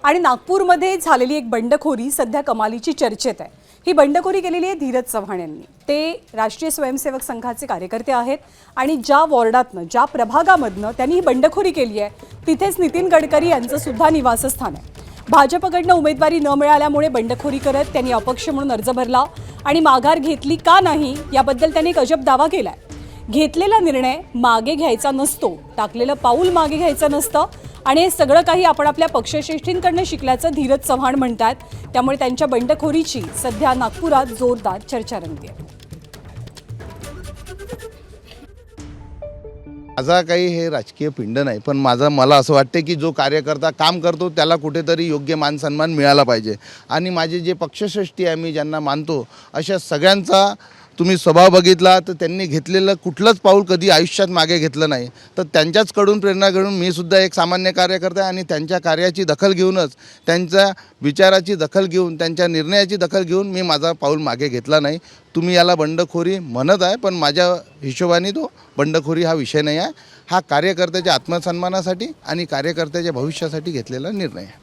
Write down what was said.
आणि नागपूरमध्ये झालेली एक बंडखोरी सध्या कमालीची चर्चेत आहे। ही बंडखोरी केलेली आहे धीरज चव्हाण यांनी। ते राष्ट्रीय स्वयंसेवक संघाचे कार्यकर्ते आहेत आणि ज्या वॉर्डातनं ज्या प्रभागामधनं त्यांनी ही बंडखोरी केली आहे तिथेच नितीन गडकरी यांचं सुद्धा निवासस्थान आहे। भाजपकडनं उमेदवारी न मिळाल्यामुळे बंडखोरी करत त्यांनी अपक्ष म्हणून अर्ज भरला आणि माघार घेतली का नाही याबद्दल त्यांनी एक अजब दावा केलाय। घेतलेला निर्णय मागे घ्यायचा नसतो, टाकलेलं पाऊल मागे घ्यायचं नसतं आणि हे सगळं काही आपण आपल्या पक्षश्रेष्ठींकडनं शिकल्याचं धीरज चव्हाण म्हणतात। त्यामुळे त्यांच्या बंडखोरीची सध्या नागपुरात जोरदार चर्चा रंगते। माझा काही हे राजकीय पिंड नाही, पण मला असं वाटते की जो कार्यकर्ता काम करतो त्याला कुठेतरी योग्य मान सन्मान मिळाला पाहिजे आणि माझे जे पक्षश्रेष्ठी आहे मी ज्यांना मानतो अशा सगळ्यांचा तुम्ही स्वभाव बघितला तर त्यांनी घेतलेलं कुठलंच पाऊल कधी आयुष्यात मागे घेतलं नाही। तर त्यांच्याचकडून प्रेरणा घेऊन मी सुद्धा एक सामान्य कार्यकर्ता आहे आणि त्यांच्या कार्याची दखल घेऊनच, त्यांच्या विचाराची दखल घेऊन, त्यांच्या निर्णयाची दखल घेऊन मी माझा पाऊल मागे घेतला नाही। तुम्ही याला बंडखोरी म्हणत आहे, पण माझ्या हिशोबाने तो बंडखोरी हा विषय नाही आहे। हा कार्यकर्त्याच्या आत्मसन्मानासाठी आणि कार्यकर्त्याच्या भविष्यासाठी घेतलेला निर्णय आहे।